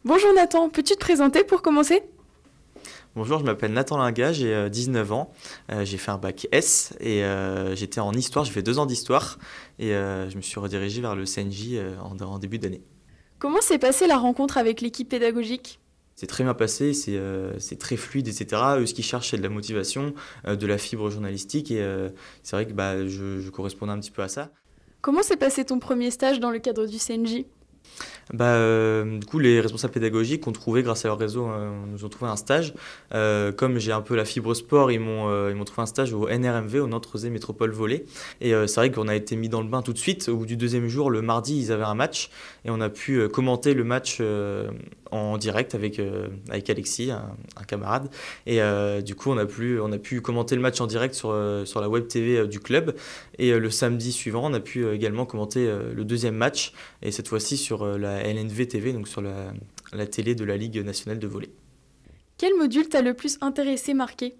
Bonjour Nathan, peux-tu te présenter pour commencer? Bonjour, je m'appelle Nathan Linga, j'ai 19 ans, j'ai fait un bac S et j'étais en histoire, j'ai fait 2 ans d'histoire et je me suis redirigé vers le CNJ en début d'année. Comment s'est passée la rencontre avec l'équipe pédagogique? C'est très bien passé, c'est très fluide, etc. Eux, ce qu'ils cherchent, c'est de la motivation, de la fibre journalistique et c'est vrai que je correspondais un petit peu à ça. Comment s'est passé ton premier stage dans le cadre du CNJ? Du coup, les responsables pédagogiques ont trouvé, grâce à leur réseau, nous ont trouvé un stage. Comme j'ai un peu la fibre sport, ils m'ont trouvé un stage au NRMV, au Nantes-Rosé Métropole Volley. Et c'est vrai qu'on a été mis dans le bain tout de suite. Au bout du deuxième jour, le mardi, ils avaient un match et on a pu commenter le match en direct avec Alexis, un camarade. Et du coup, on a pu commenter le match en direct sur la web TV du club. Et le samedi suivant, on a pu également commenter le deuxième match, et cette fois-ci sur la LNV TV, donc sur la télé de la Ligue nationale de volley. Quel module t'a le plus intéressé, marqué?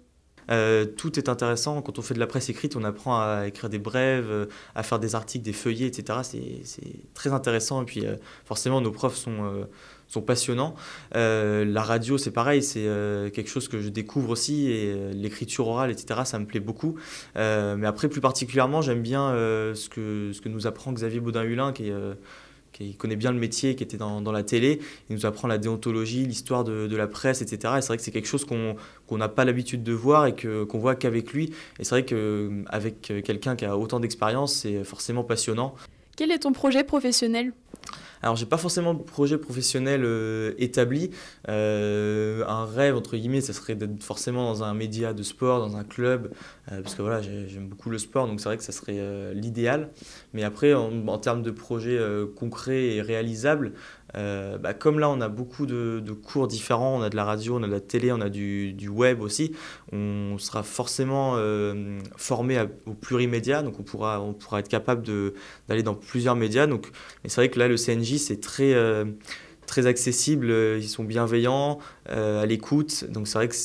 Tout est intéressant. Quand on fait de la presse écrite, on apprend à écrire des brèves, à faire des articles, des feuillets, etc. C'est très intéressant. Et puis, forcément, nos profs sont passionnants. La radio, c'est pareil, c'est quelque chose que je découvre aussi. Et l'écriture orale, etc., ça me plaît beaucoup. Mais après, plus particulièrement, j'aime bien ce que nous apprend Xavier Baudin-Hulin, qui connaît bien le métier, qui était dans la télé. Il nous apprend la déontologie, l'histoire de la presse, etc. Et c'est vrai que c'est quelque chose qu'on n'a pas l'habitude de voir et qu'on voit qu'avec lui. Et c'est vrai qu'avec quelqu'un qui a autant d'expérience, c'est forcément passionnant. Quel est ton projet professionnel? Alors, j'ai pas forcément de projet professionnel établi. Un rêve, entre guillemets, ça serait d'être forcément dans un média de sport, dans un club, parce que voilà, j'aime beaucoup le sport, donc c'est vrai que ça serait l'idéal. Mais après, en termes de projets concrets et réalisables, comme là, on a beaucoup de cours différents, on a de la radio, on a de la télé, on a du web aussi, on sera forcément formé au plurimédia, donc on pourra être capable d'aller dans plusieurs médias. Donc, mais c'est vrai que là, le CNJ, c'est très accessible, ils sont bienveillants, à l'écoute. Donc c'est vrai que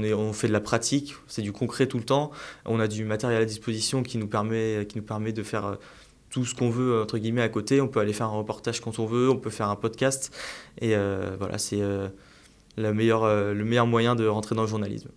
on fait de la pratique, c'est du concret tout le temps. On a du matériel à disposition qui nous permet de faire tout ce qu'on veut, entre guillemets, à côté. On peut aller faire un reportage quand on veut, on peut faire un podcast. Et voilà, c'est le meilleur moyen de rentrer dans le journalisme.